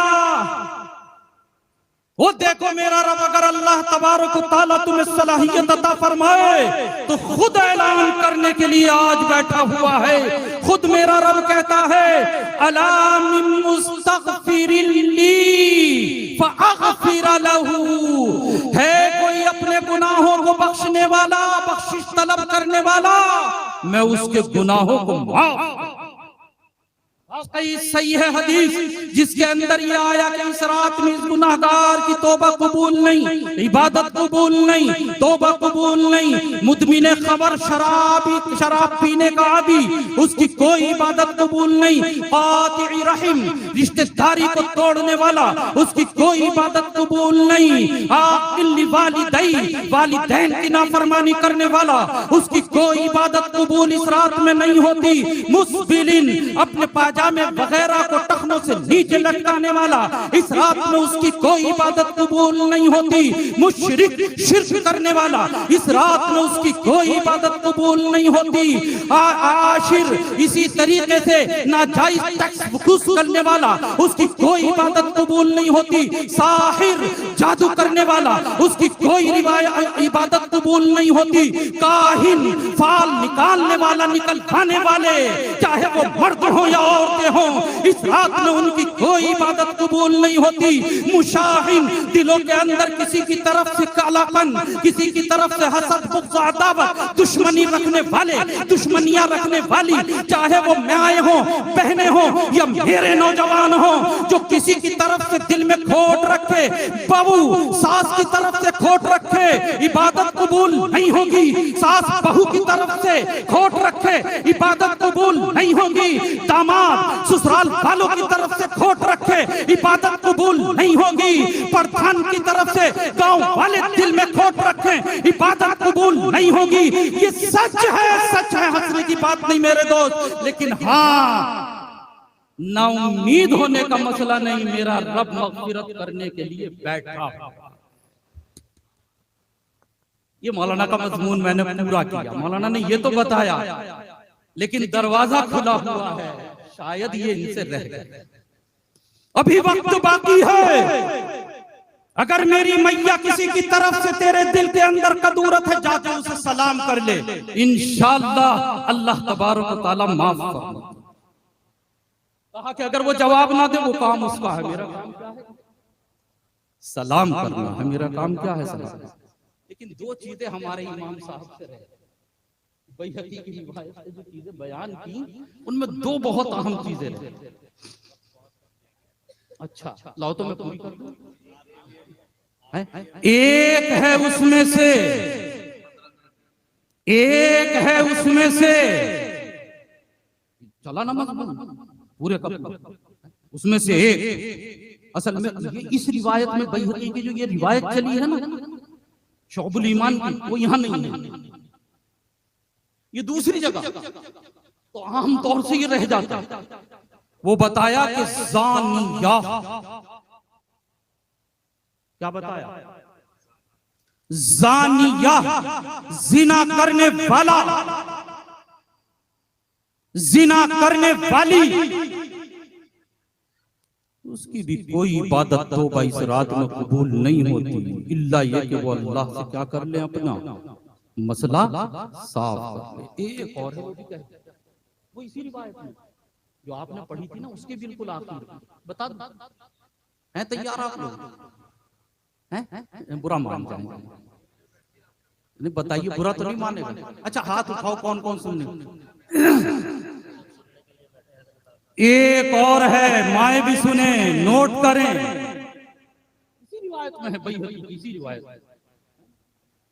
B: वो देखो मेरा रब, अगर अल्लाह तबारक व तआला तुम्हें सलाहियत अता फरमाए तो खुद ऐलान करने के लिए आज बैठा हुआ है। खुद मेरा रब कहता है, अला मिन मुस्तगफिरिन ली फअगफिर लहू, है कोई अपने गुनाहों को बख्शने वाला, बख्शिश तलब करने वाला, मैं उसके गुनाहों को माफ। सही है हदीस जिसके अंदर ये आया कि इस रात में इस गुनाहगार की तौबा कबूल नहीं, इबादत कबूल नहीं, तौबा कबूल नहीं। मुदमिने खबर, शराब पीने का आदी, उसकी कोई इबादत कबूल नहीं। कातिई रहम, रिश्तेदारी को तोड़ने वाला, उसकी कोई इबादत कबूल नहीं। आकिल वालिदैन, वालिदैन की नाफरमानी करने वाला, उसकी कोई इबादत कबूल इस रात में नहीं होती। मुस्बिलिन, अपने पाजामे वगैरह को टखनों से नीचे लटकाने वाला, इस रात में उसकी कोई इबादत कबूल नहीं होती। मुशरिक, शिर्क करने वाला, इस रात में उसकी कोई इबादत कबूल नहीं होती। आशिर, इसी तरीके से नाजायज टैक्स वसूल करने वाला, उसकी कोई इबादत कबूल नहीं होती। साहिर, जादू करने वाला, उसकी कोई इबादत कबूल नहीं होती। काहिन, फाल निकालने वाला, निकल खाने वाले, चाहे वो मर्द हो या औरतें हो, इस रात में उनकी कोई इबादत कबूल नहीं होती। मुशाहिन, दिलों के अंदर किसी की तरफ से कालापन, किसी की तरफ से हसद, बुग़्ज़, अदावत, दुश्मनी रखने वाले, दुश्मनियां रखने वाली, चाहे वो माएं हो, बहनें हो या मेरे नौजवान हो, जो किसी की तरफ से दिल में खोट रखे, बहू सास की तरफ से खोट रखे, इबादत कबूल नहीं होगी। सास बहू की तरफ से खोट रखे, इबादत कबूल नहीं होगी। दामाद ससुराल वालों की तरफ से खोट रखे, इबादत कबूल नहीं होगी। प्रधान की तरफ से गांव वाले दिल में खोट रखे, इबादत कबूल नहीं होगी। ये सच है, हंसने की बात नहीं मेरे दोस्त। लेकिन हाँ, ना उम्मीद होने का मसला नहीं, मेरा रब मग़फ़िरत करने के लिए बैठा। ये मौलाना का मज़मून मैंने पूरा किया, मौलाना ने ये तो बताया, लेकिन दरवाजा खुला हुआ है, शायद ये इनसे रह गए। अभी वक्त बाकी है। अगर मेरी मैया किसी की तरफ से तेरे दिल के अंदर कदूरत है, जाके उसे सलाम कर ले, इंशाअल्लाह अल्लाह तबारक व तआला माफ फरमाएगा। कहा कि अगर वो जवाब ना दे, वो काम उसका है, मेरा काम क्या है? सलाम करना है। मेरा काम क्या है? सलाम। लेकिन दो चीजें हमारे इमाम साहब से रहे, बैहक़ी की रिवायत से जो चीजें बयान की, उनमें दो बहुत अहम चीजें रही। अच्छा, लाओ तो मैं पूरी कर दूं। एक है उसमें से चला ना मत पूरे कब, उसमें से एक असल में ये इस रिवायत में बैहक़ी की जो ये रिवायत चली है ना, शौबुल ईमान की, वो यहाँ नहीं है, ये दूसरी जगह, तो आम तौर से ये रह जाता है। वो बताया कि ज़ानिया, क्या बताया? ज़ानिया, जिना करने वाला, जिना करने वाली, उसकी भी कोई इबादत तौबा इस रात में कबूल नहीं होती, इल्ला ये कि वो अल्लाह से क्या कर ले, अपना मसला साफ कर ले। एक और है वो भी कहते हैं, वो इसी रिवायत में जो आपने पढ़ी थी ना उसके बिल्कुल आखिर बता दो। हैं तैयार आप लोग? हैं बुरा मान जाएंगे? नहीं बताइए, बुरा तो नहीं मानेगा? अच्छा हाथ उठाओ कौन कौन सुनने। एक और है, माए भी सुने, नोट करें। इसी रिवायत में है भाई, इसी रिवायत में।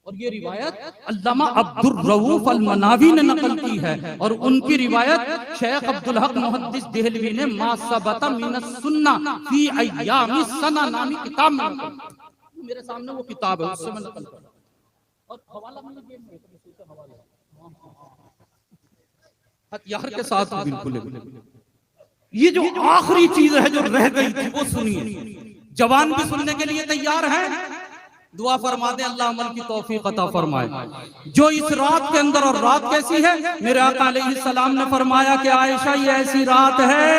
B: और ये रिवायत अल्लामा अब्दुर रऊफ अल मनावी ने नकल की है, और उनकी रिवायत शेख अब्दुल हक मुहद्दिस देहलवी ने मा सबता मिनस सुन्ना फी अय्यामी सना नामी किताब में नकल की। मेरे सामने वो किताब है, उससे मैं नकल कर रहा हूं। और हवाला मैंने दिया है, हथियार के साथ बिल्कुल। ये जो आखिरी चीज है जो रह गई थी वो सुनिए। जवान भी सुनने के लिए तैयार है? दुआ फरमा दे अल्लाह अमल की तौफीक अता फरमाए। जो इस रात के अंदर, और रात कैसी है? मेरे आका अलैहिस्सलाम ने फरमाया कि आयशा ये ऐसी रात है,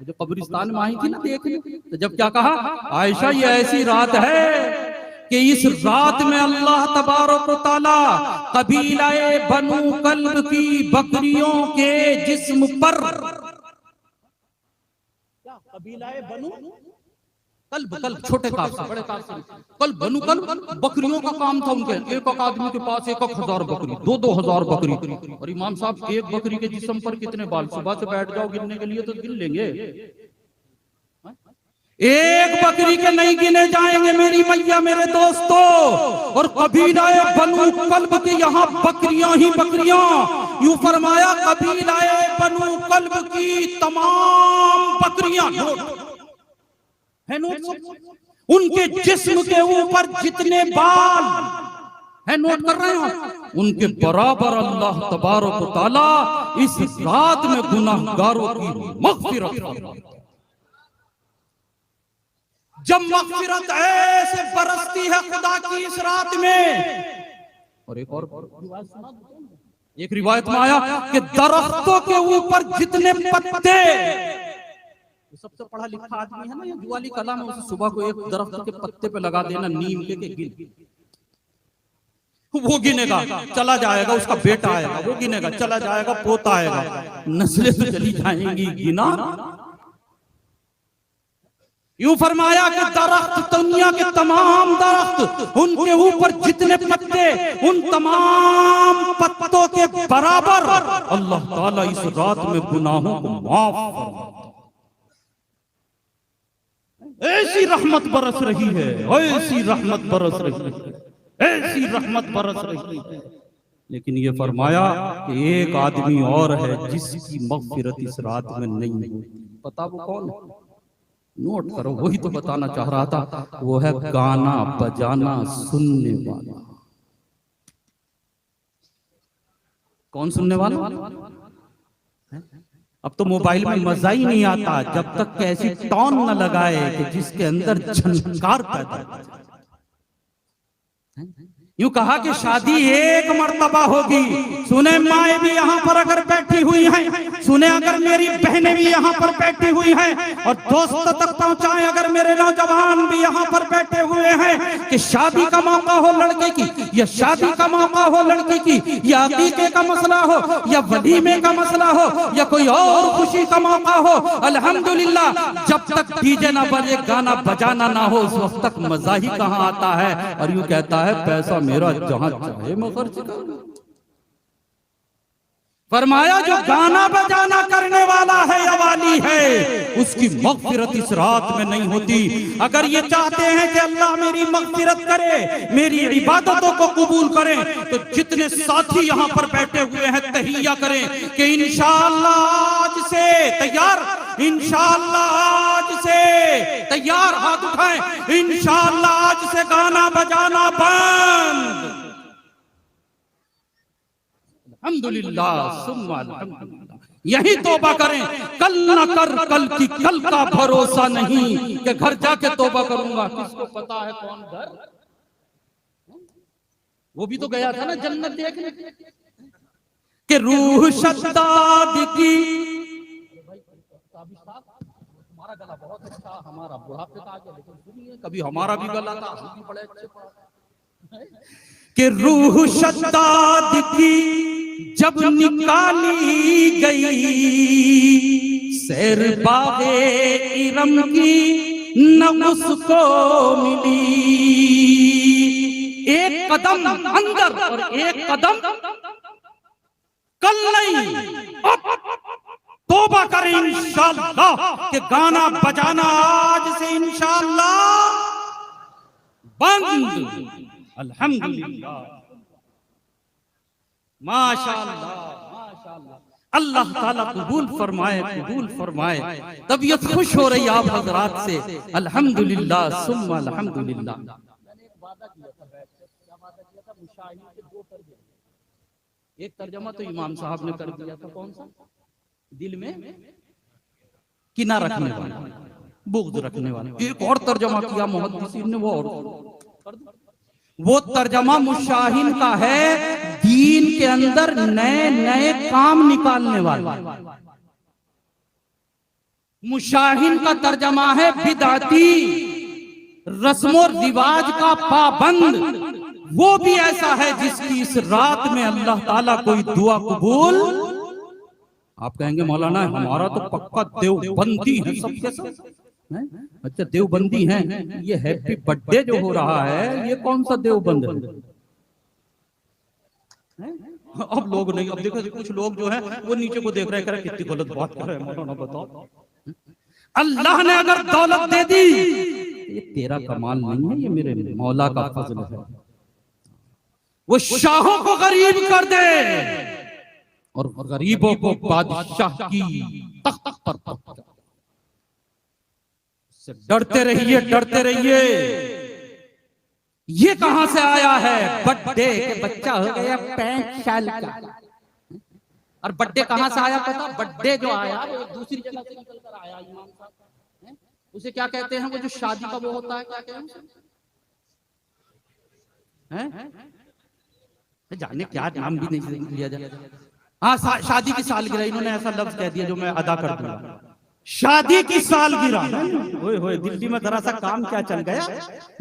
B: जो कब्रिस्तान में आई थी ना देखने, तो जब क्या कहा, आयशा ये ऐसी रात है कि इस रात में अल्लाह तबारक व तआला कबीलाए बनु कल्ब की बकरियों के जिस्म पर, क्या कबीलाए बनु कल्ब, कल्ब छोटे काफ से बड़े काफ से, कल्ब बनु कल्ब बकरियों का काम था उनके। एक एक आदमी के पास 1,000 बकरी, 2,000 बकरी। और इमाम साहब एक बकरी के जिस्म पर कितने बाल? सुबह से बैठ जाओ गिनने के लिए तो गिन लेंगे, एक बकरी के नहीं गिने जाएंगे मेरी मैया मेरे दोस्तों। और कबीलाए बनु कल्ब की यहाँ बकरियां ही बकरियां। यूं फरमाया कबीलाए बनु कल्ब की तमाम बकरियां है, उनके जिस्म के ऊपर जितने बाल है, नोट कर रहे हो, उनके बराबर अल्लाह तबारक व तआला इस रात में गुनाहगारों की मग़फ़िरत फरमाता। जब मग़फ़िरत ऐसे बरसती है खुदा की इस रात में। और एक रिवायत में आया कि दरख्तों के ऊपर जितने पत्ते, सबसे पढ़ा लिखा आदमी है ना ये जुवाली कला में, उसे सुबह को एक दरख्त के पत्ते पे लगा देना, नीम के गिन, वो गिनेगा चला जाएगा, उसका बेटा आएगा वो गिनेगा चला जाएगा, पोता आएगा, नस्लें तो चली जाएंगी, गिना। यूं फरमाया कि दरख्त, दुनिया के तमाम दरख्त, उनके ऊपर जितने पत्ते, उन तमाम पत्तों के बराबर अल्लाह ताला इस रात में गुनाहों को माफ फरमाता। ऐसी रहमत बरस रही है, ऐसी रहमत बरस रही है, ऐसी रहमत बरस रही है। लेकिन ये फरमाया कि एक आदमी और है जिसकी मग़फ़िरत इस रात में नहीं होती। पता वो कौन है? नोट करो, वही तो बताना चाह रहा था। वो है गाना बजाना सुनने वाला। कौन सुनने वाला? अब तो मोबाइल में मजा ही नहीं आता जब तक कि ऐसी टोन न लगाए कि जिसके अंदर झनकार पैदा हो। यूं कहा कि शादी एक मर्तबा होगी। सुने माए भी यहाँ पर अगर बैठी हुई हैं, सुने अगर मेरी बहनें भी यहाँ पर बैठी हुई हैं, और दोस्तों तक पहुंचाएं अगर मेरे नौजवान भी यहाँ पर बैठे हुए हैं कि शादी का मौका हो लड़के की, या शादी का मौका हो लड़की की, या अकीके का मसला हो, या वलीमे का मसला हो, या कोई और खुशी का मौका हो, अल्हम्दुलिल्लाह जब तक डीजे ना बजे, गाना बजाना ना हो, उस वक्त तक मजा ही कहाँ आता है। और यूं कहता है पैसा मेरा जहां चाहे मैं खर्च करूं। फरमाया जो गाना बजाना करने वाला है या वाली है, उसकी मग़फ़िरत इस रात में नहीं होती। अगर ये चाहते हैं कि अल्लाह मेरी मग़फ़िरत करे, मेरी इबादतों को कबूल करे, तो जितने साथी यहाँ पर बैठे हुए हैं तहिया करें कि इंशाअल्लाह आज से तैयार, इंशाअल्लाह आज से तैयार, हाथ उठाएं, इंशाअल्लाह आज से गाना बजाना बंद। अल्हम्दुलिल्लाह सुम्मा अल्हम्दुलिल्लाह। यही तौबा करें, कल न कर कल की कल का भरोसा नहीं कि घर जाके तौबा करूंगा। किसको पता है कौन घर? वो भी तो गया था ना जन्नत देखने कि रूह शद्दाद की। हमारा गला बहुत अच्छा, हमारा बुढ़ापे का आ गया, लेकिन सुनिए कभी हमारा भी गला था, हम भी बड़े अच्छे। कि रूह शद्दाद की जब निकाली गई, सैर बागे इरम की न उसको मिली। एक कदम अंदर और एक कदम कल नहीं, अब तौबा करें इंशाअल्लाह कि गाना बजाना आज से इंशाअल्लाह बंद। अल्हम्दुलिल्लाह, माशाअल्लाह, अल्लाह ताला कबूल फरमाए, कबूल फरमाए। तबीयत खुश हो रही आप हजरात से, अल्हम्दुलिल्लाह सुम्मा अल्हम्दुलिल्लाह। एक तर्जमा तो इमाम साहब ने कर दिया था, कौन सा? दिल में किना रखने वाला, बुग़्ज़ रखने वाला। एक और तर्जमा किया मुहद्दिसीन ने, वो तर्जमा मुशाहिन का है, दीन के अंदर नए नए काम निकालने वाला। मुशाहिन का तर्जमा है बिदअती, रस्मों रिवाज का पाबंद। वो भी ऐसा है जिसकी इस रात में अल्लाह ताला कोई दुआ कबूल। आप कहेंगे मौलाना हमारा तो पक्का देवबंदी है सबके सब। अच्छा देवबंदी है, ये हैप्पी बर्थडे जो हो रहा है ये कौन सा देवबंद है? अब लोग नहीं, अब देखो कुछ लोग जो है वो नीचे को देख रहे हैं, कितनी गलत बात कर रहे हैं मौलाना बताओ। अल्लाह ने अगर दौलत दे दी, ये तेरा कमाल नहीं है, ये मेरे मौला का फजल है। वो शाहों को गरीब कर दे और गरीबों को बादशाह की तख्त पर पहुंचा। डरते रहिए, डरते रहिए। ये कहां से आया है? बर्थडे के बच्चा हो गया 5 साल का। और बर्थडे कहां से आया पता? बर्थडे जो आया वो दूसरी जगह से निकल कर आया। इमाम साहब उसे क्या कहते हैं? वो जो शादी का वो होता है, क्या कहते हैं? जाने क्या नाम भी नहीं लिया जाए। हाँ, शादी की सालगिरह। इन्होंने ऐसा लफ्ज कह दिया जो मैं अदा कर दूंगा। शादी की सालगिरह। ओए होए, दिल्ली में जरा सा काम क्या चल गया,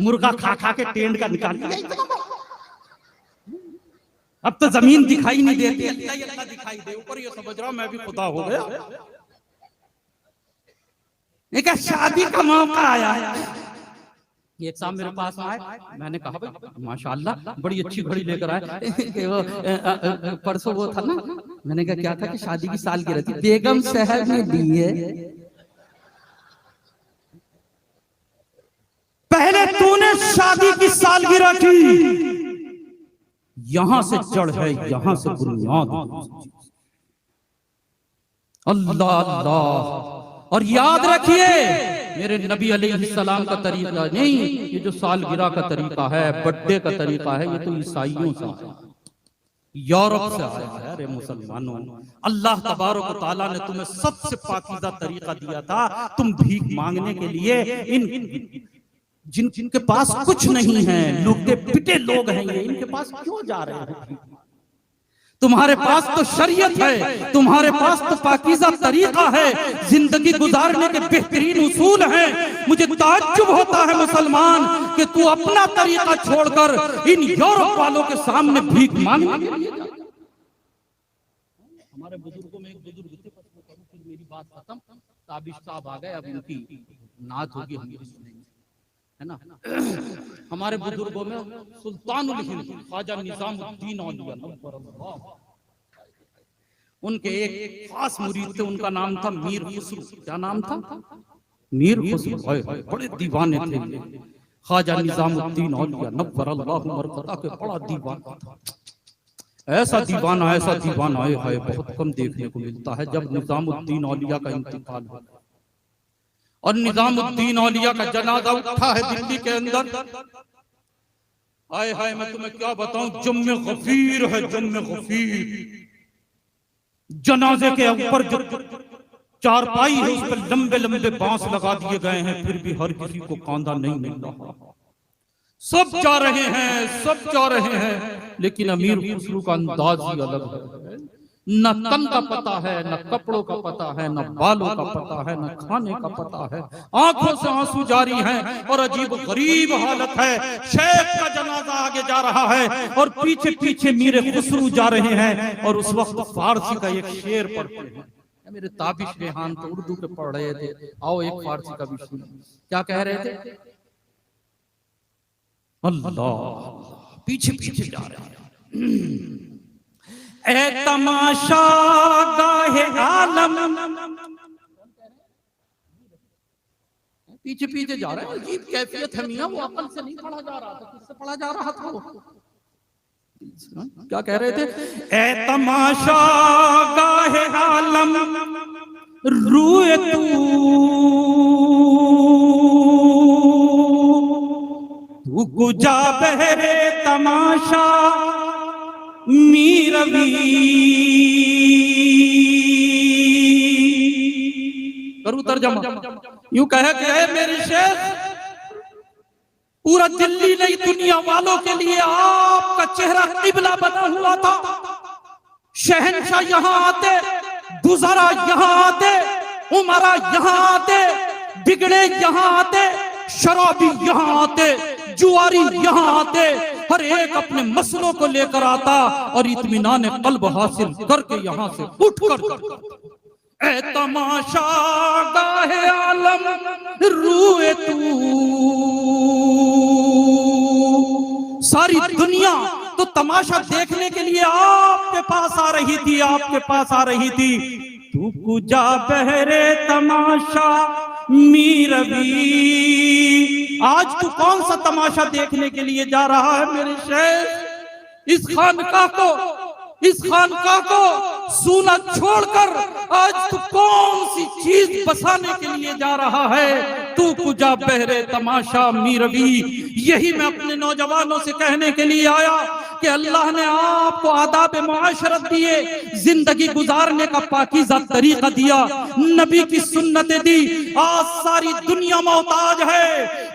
B: मुर्गा खा खा के टेंट का निकाल दिया। अब तो जमीन दिखाई नहीं देती, अल्लाह दिखाई दे ऊपर। ये समझ रहा हूं मैं भी खुदा हो गया। एक शादी का मौका आया है। एक साहब मेरे पास आए, मैंने कहा भाई माशाल्लाह बड़ी अच्छी घड़ी लेकर आए। वो परसों वो था ना, मैंने कहा क्या था कि शादी की सालगिरह थी, बेगम साहब ने दी है। पहले तूने शादी की सालगिरह की, यहां से जड़ है, यहां से बुनियाद। अल्लाह अल्लाह। और याद रखिए मेरे नबी अलैहिस्सलाम का तरीका नहीं, ये जो सालगिरह का तरीका है, बर्थडे का तरीका है, ये तो ईसाइयों से आया, यूरोप से आया है। अरे मुसलमानों, अल्लाह तबारक व तआला ने तुम्हें सबसे पाकीज़ा तरीका दिया था। तुम भीख मांगने के लिए जिनके पास कुछ नहीं है, लुटे पिटे लोग हैं ये, इनके पास क्यों जा रहे हैं? तुम्हारे पास तो शरीयत है, तुम्हारे पास तो पाकीज़ा तरीका है, जिंदगी गुजारने के बेहतरीन उसूल हैं। मुझे ताज्जुब होता है मुसलमान कि तू अपना तरीका छोड़कर इन यूरोप वालों के सामने भीख मांगने के लिए जाता। हमारे बुजुर्गों में एक बुजुर्ग थे, फिर मेरी बात खत्म। ताबिश साहब आ गए, अब इनकी नात होगी, हम सुनेंगे, है ना। हमारे बुजुर्गों में सुल्तानुल हिंद ख्वाजा निजामुद्दीन औलिया नव्वरल्लाह, उनके एक खास मुरीद थे, उनका नाम था मीर खुसरू। क्या नाम था? मीर खुसरू। बड़े दीवाने थे ख्वाजा निजामुद्दीन औलिया नव्वरल्लाह मरकज़ा के, बड़ा दीवाना था। ऐसा दीवाना है, बहुत कम देखने को मिलता है। जब निजामुद्दीन औलिया का इंतकाल हुआ और निजामुद्दीन औलिया का जनाजा उठा है दिल्ली के अंदर, आए हाय मैं तुम्हें क्या बताऊं, जुम्मे गफीर है, जुम्मे गफीर। जनाजे के ऊपर जो चारपाई है उस पर लंबे लंबे बांस लगा दिए गए हैं, फिर भी हर किसी को कांधा नहीं मिल रहा। सब जा रहे हैं, सब जा रहे हैं, लेकिन अमीर खुसरू का अंदाज ही अलग है। न तन का पता है, न कपड़ों का पता है, न बालों का पता है, न खाने का पता है। आंखों से आंसू जारी हैं और अजीब गरीब हालत है। शेख का जनाजा आगे जा रहा है और पीछे पीछे मीरे खुसरू जा रहे हैं। और उस वक्त फारसी का एक शेर पढ़ते हैं। मेरे ताबिश रेहान तो उर्दू के पढ़ रहे थे, आओ एक फारसी का भी सुनो। क्या कह रहे थे? अल्लाह पीछे पीछे जा रहे हैं। ए तमाशा गाहे आलम, पीछे पीछे जा रहे हैं। अजीब कैफियत है मियां, वो अकल से नहीं पढ़ा जा रहा था। किससे पढ़ा जा रहा था वो? क्या कह रहे थे? ए तमाशा गाहे आलम रूए तू गुजा बहरे तमाशा मीरवी। करूं तर्जमा? यूं कहे कि मेरे शेख, पूरा दिल्ली नहीं दुनिया वालों के लिए आपका चेहरा किबला बना हुआ था। शहंशाह यहाँ आते, गुजारा यहाँ आते, उमरा यहाँ आते, बिगड़े यहाँ आते, शराबी यहाँ आते, जुआरी यहाँ आते, हर एक अपने मसलों को लेकर आता और इत्मीनान कल्ब हासिल करके यहाँ से उठकर ए तमाशा गाहे आलम रूए तू। सारी दुनिया तो तमाशा देखने के लिए आपके पास आ रही थी, आपके पास आ रही थी। तू कुजा बहरे तमाशा मीरवी। आज तू कौन सा तमाशा देखने के लिए जा रहा है मेरे शेख? इस खानकाह को सूना छोड़कर आज तू कौन सी चीज बसाने के लिए जा रहा है? तू कुजा बहरे तमाशा मीरवी। यही मैं अपने नौजवानों से कहने के लिए आया कि अल्लाह ने आपको आदाब मुआशरत दिए, जिंदगी गुजारने का पाकीज़ा तरीका दिया, नबी की सुन्नतें दी। आज सारी दुनिया मोहताज है।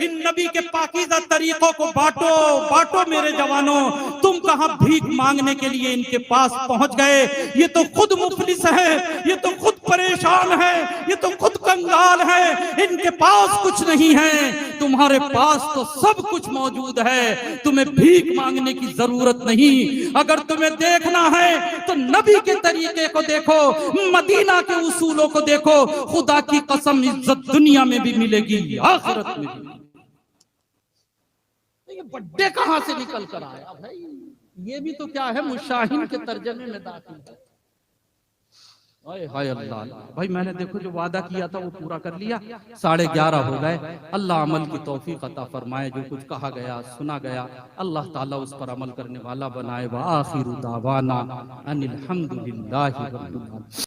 B: इन नबी के पाकीज़ा तरीकों को बांटो, बांटो मेरे जवानों। तुम कहां भीख मांगने के लिए इनके पास पहुंच गए? ये तो खुद मुफलिस है, ये तो खुद परेशान है, ये तो खुद कंगाल है। इनके पास कुछ नहीं है, तुम्हारे पास तो सब कुछ मौजूद है। तुम्हें भीख मांगने की जरूरत नहीं। अगर तुम्हें देखना है तो नबी के तरीके को देखो, मदीना के उसूलों को देखो। खुदा की कसम इज्जत दुनिया में भी मिलेगी, आखिरत में भी। ये बड्डे कहां से निकल कर आया भाई? ये भी तो क्या है, मुशाहिन के तर्जमे में दाखिल है। हाय अल्लाह भाई, मैंने देखो जो वादा किया था वो पूरा कर लिया। 11:30 हो गए। अल्लाह अमल की तौफीक अता फरमाए। जो कुछ कहा गया, सुना गया, अल्लाह ताला उस पर अमल करने वाला बनाए। व आखिरु दावाना अनिल हम्दुलिल्लाहि रब्बिल आलमीन।